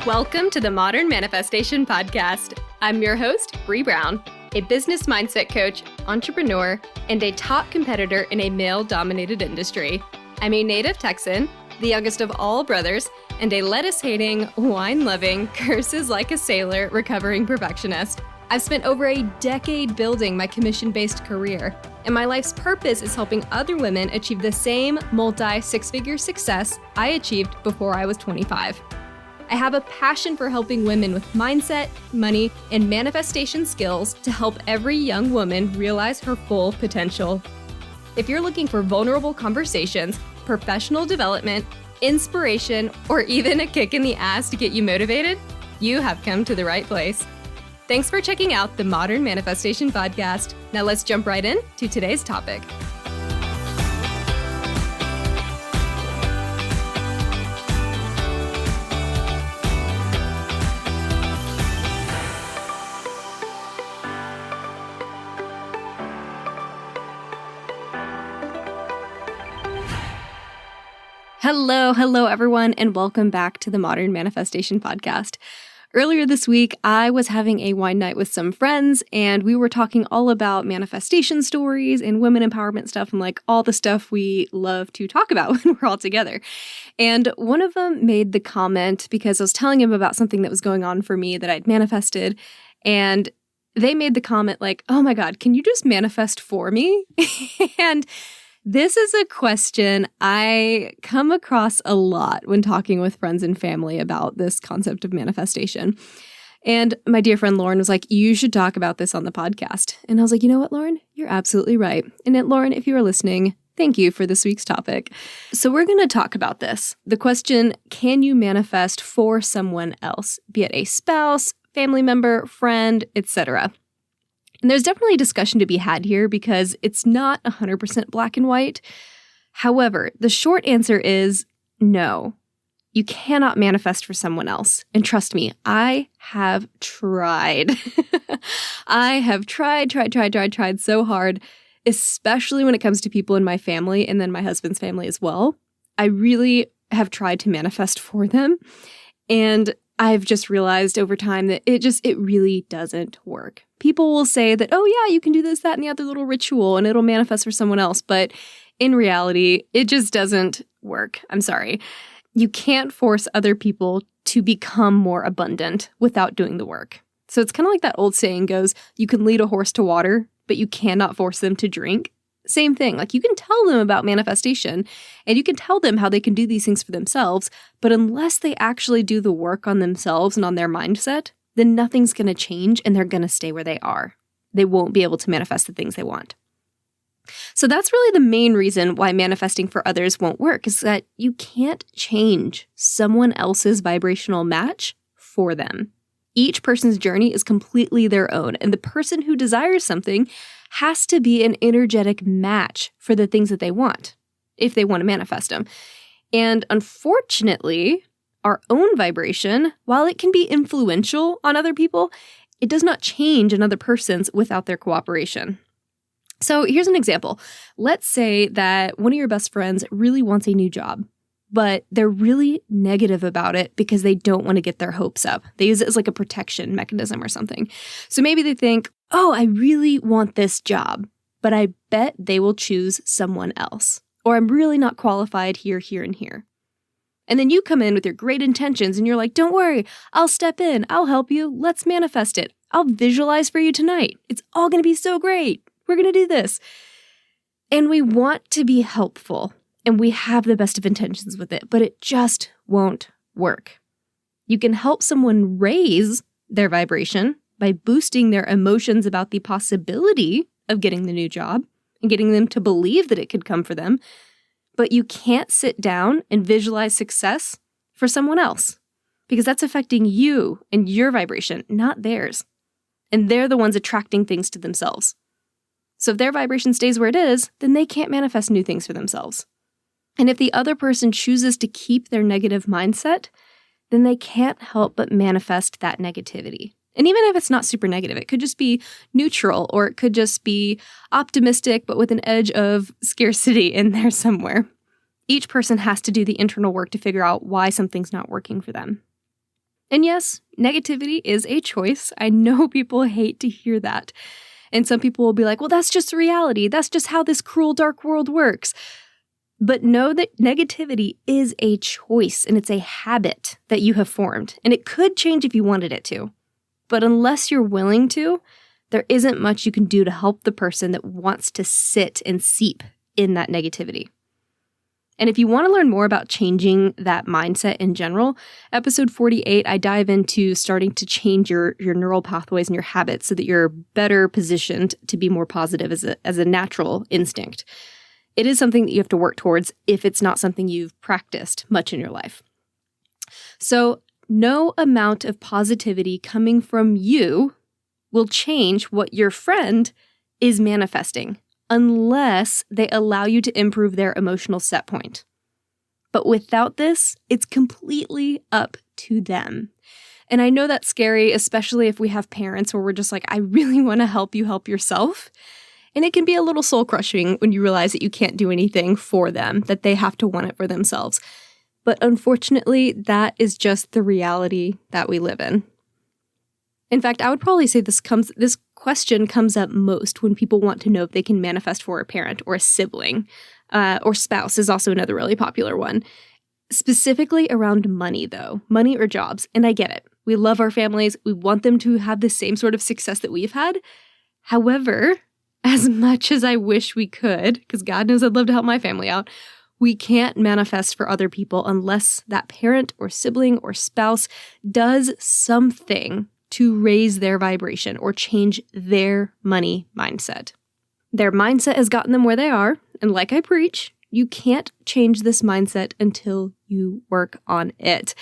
Welcome to the Modern Manifestation Podcast. I'm your host, Bree Brown, a business mindset coach, entrepreneur, and a top competitor in a male-dominated industry. I'm a native Texan, the youngest of all brothers, and a lettuce-hating, wine-loving, curses-like-a-sailor recovering perfectionist. I've spent over a decade building my commission-based career, and my life's purpose is helping other women achieve the same multi-six-figure success I achieved before I was 25. I have a passion for helping women with mindset, money, and manifestation skills to help every young woman realize her full potential. If you're looking for vulnerable conversations, professional development, inspiration, or even a kick in the ass to get you motivated, you have come to the right place. Thanks for checking out the Modern Manifestation Podcast. Now let's jump right in to today's topic. Hello, everyone, and welcome back to the Modern Manifestation Podcast. Earlier this week, I was having a wine night with some friends, and we were talking all about manifestation stories and women empowerment stuff and like all the stuff we love to talk about when we're all together. And one of them made the comment because I was telling him about something that was going on for me that I'd manifested, and they made the comment like, "Oh my God, can you just manifest for me?" And this is a question I come across a lot when talking with friends and family about this concept of manifestation. And my dear friend Lauren was like, "You should talk about this on the podcast." And I was like, "You know what, Lauren? You're absolutely right." And Lauren, if you are listening, thank you for this week's topic. So we're going to talk about this. The question, can you manifest for someone else, be it a spouse, family member, friend, etc.? And there's definitely a discussion to be had here because it's not 100% black and white. However, the short answer is no. You cannot manifest for someone else. And trust me, I have tried. I have tried so hard, especially when it comes to people in my family and then my husband's family as well. I really have tried to manifest for them. And I've just realized over time that it really doesn't work. People will say that, "Oh yeah, you can do this, that, and the other little ritual and it'll manifest for someone else." But in reality, it just doesn't work. I'm sorry. You can't force other people to become more abundant without doing the work. So it's kind of like that old saying goes, you can lead a horse to water, but you cannot force them to drink. Same thing. Like you can tell them about manifestation and you can tell them how they can do these things for themselves, but unless they actually do the work on themselves and on their mindset, then nothing's going to change and they're going to stay where they are. They won't be able to manifest the things they want. So that's really the main reason why manifesting for others won't work, is that you can't change someone else's vibrational match for them. Each person's journey is completely their own, and the person who desires something has to be an energetic match for the things that they want, if they want to manifest them. And unfortunately, our own vibration, while it can be influential on other people, it does not change another person's without their cooperation. So here's an example. Let's say that one of your best friends really wants a new job, but they're really negative about it because they don't want to get their hopes up. They use it as like a protection mechanism or something. So maybe they think, "Oh, I really want this job, but I bet they will choose someone else." Or, "I'm really not qualified here, here, and here." And then you come in with your great intentions and you're like, "Don't worry, I'll step in, I'll help you, let's manifest it. I'll visualize for you tonight. It's all going to be so great. We're going to do this." And we want to be helpful. And we have the best of intentions with it, but it just won't work. You can help someone raise their vibration by boosting their emotions about the possibility of getting the new job and getting them to believe that it could come for them, but you can't sit down and visualize success for someone else because that's affecting you and your vibration, not theirs. And they're the ones attracting things to themselves. So if their vibration stays where it is, then they can't manifest new things for themselves. And if the other person chooses to keep their negative mindset, then they can't help but manifest that negativity. And even if it's not super negative, it could just be neutral, or it could just be optimistic, but with an edge of scarcity in there somewhere. Each person has to do the internal work to figure out why something's not working for them. And yes, negativity is a choice. I know people hate to hear that. And some people will be like, well, that's just reality. That's just how this cruel, dark world works. But know that negativity is a choice and it's a habit that you have formed. And it could change if you wanted it to. But unless you're willing to, there isn't much you can do to help the person that wants to sit and seep in that negativity. And if you want to learn more about changing that mindset in general, episode 48, I dive into starting to change your neural pathways and your habits so that you're better positioned to be more positive as a natural instinct. It is something that you have to work towards if it's not something you've practiced much in your life. So no amount of positivity coming from you will change what your friend is manifesting, unless they allow you to improve their emotional set point. But without this, it's completely up to them. And I know that's scary, especially if we have parents where we're just like, I really want to help you help yourself. And it can be a little soul-crushing when you realize that you can't do anything for them, that they have to want it for themselves. But unfortunately, that is just the reality that we live in. In fact, I would probably say this question comes up most when people want to know if they can manifest for a parent or a sibling, or spouse is also another really popular one. Specifically around money, though, money or jobs. And I get it. We love our families. We want them to have the same sort of success that we've had. However, as much as I wish we could, because God knows I'd love to help my family out, we can't manifest for other people unless that parent or sibling or spouse does something to raise their vibration or change their money mindset. Their mindset has gotten them where they are, and like I preach, you can't change this mindset until you work on it.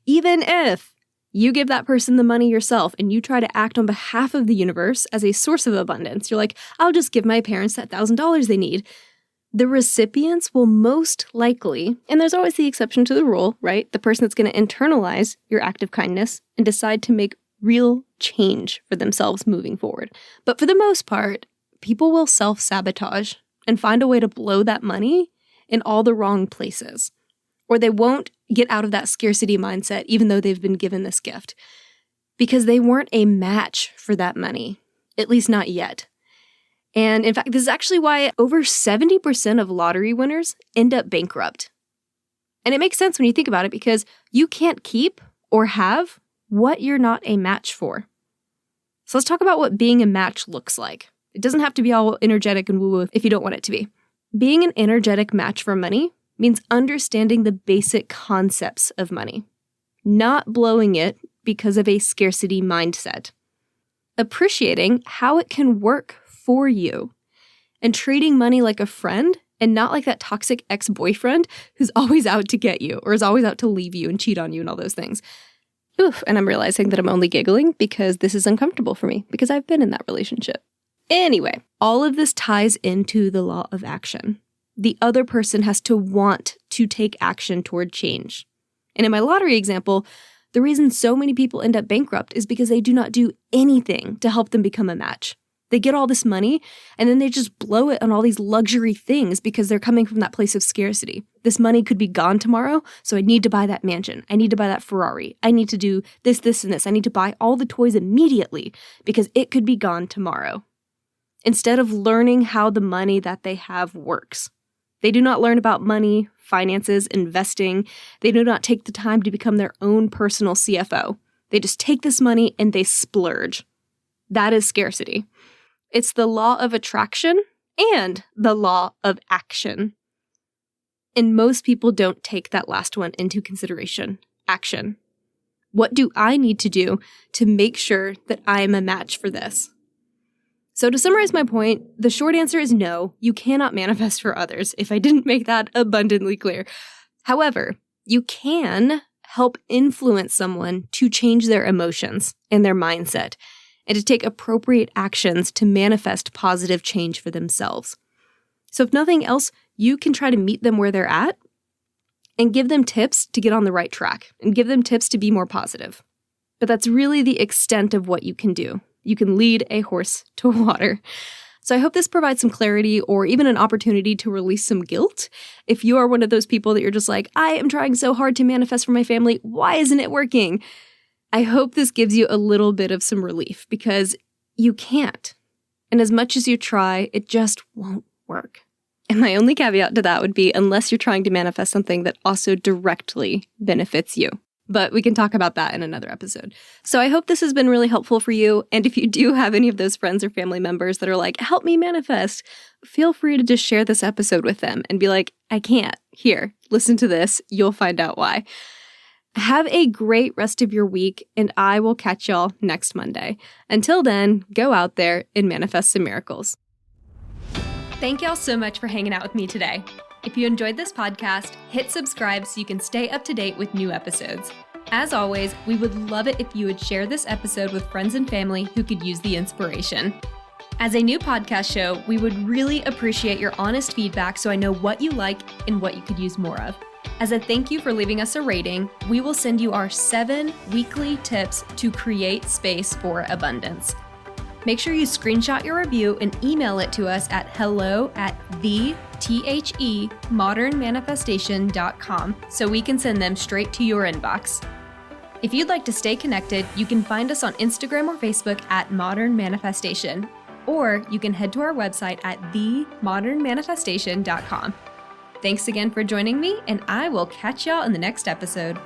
Even if you give that person the money yourself and you try to act on behalf of the universe as a source of abundance, you're like, I'll just give my parents that $1,000 they need. The recipients will most likely, and there's always the exception to the rule, right? The person that's going to internalize your act of kindness and decide to make real change for themselves moving forward. But for the most part, people will self-sabotage and find a way to blow that money in all the wrong places. Or they won't get out of that scarcity mindset even though they've been given this gift because they weren't a match for that money, at least not yet. And in fact, this is actually why over 70% of lottery winners end up bankrupt. And it makes sense when you think about it because you can't keep or have what you're not a match for. So let's talk about what being a match looks like. It doesn't have to be all energetic and woo-woo if you don't want it to be. Being an energetic match for money means understanding the basic concepts of money, not blowing it because of a scarcity mindset. Appreciating how it can work for you and treating money like a friend and not like that toxic ex-boyfriend who's always out to get you or is always out to leave you and cheat on you and all those things. Oof, and I'm realizing that I'm only giggling because this is uncomfortable for me because I've been in that relationship. Anyway, all of this ties into the law of action. The other person has to want to take action toward change. And in my lottery example, the reason so many people end up bankrupt is because they do not do anything to help them become a match. They get all this money and then they just blow it on all these luxury things because they're coming from that place of scarcity. This money could be gone tomorrow, so I need to buy that mansion. I need to buy that Ferrari. I need to do this, this, and this. I need to buy all the toys immediately because it could be gone tomorrow. Instead of learning how the money that they have works. They do not learn about money, finances, investing. They do not take the time to become their own personal CFO. They just take this money and they splurge. That is scarcity. It's the law of attraction and the law of action. And most people don't take that last one into consideration. Action. What do I need to do to make sure that I am a match for this? So to summarize my point, the short answer is no, you cannot manifest for others, if I didn't make that abundantly clear. However, you can help influence someone to change their emotions and their mindset, and to take appropriate actions to manifest positive change for themselves. So if nothing else, you can try to meet them where they're at and give them tips to get on the right track and give them tips to be more positive. But that's really the extent of what you can do. You can lead a horse to water. So I hope this provides some clarity or even an opportunity to release some guilt. If you are one of those people that you're just like, I am trying so hard to manifest for my family, why isn't it working? I hope this gives you a little bit of some relief because you can't. And as much as you try, it just won't work. And my only caveat to that would be unless you're trying to manifest something that also directly benefits you. But we can talk about that in another episode. So I hope this has been really helpful for you. And if you do have any of those friends or family members that are like, help me manifest, feel free to just share this episode with them and be like, I can't. Here, listen to this. You'll find out why. Have a great rest of your week, and I will catch y'all next Monday. Until then, go out there and manifest some miracles. Thank y'all so much for hanging out with me today. If you enjoyed this podcast, hit subscribe so you can stay up to date with new episodes. As always, we would love it if you would share this episode with friends and family who could use the inspiration. As a new podcast show, we would really appreciate your honest feedback so I know what you like and what you could use more of. As a thank you for leaving us a rating, we will send you our 7 weekly tips to create space for abundance. Make sure you screenshot your review and email it to us at hello@modernmanifestation.com so we can send them straight to your inbox. If you'd like to stay connected, you can find us on Instagram or Facebook at Modern Manifestation, or you can head to our website at themodernmanifestation.com. Thanks again for joining me, and I will catch y'all in the next episode.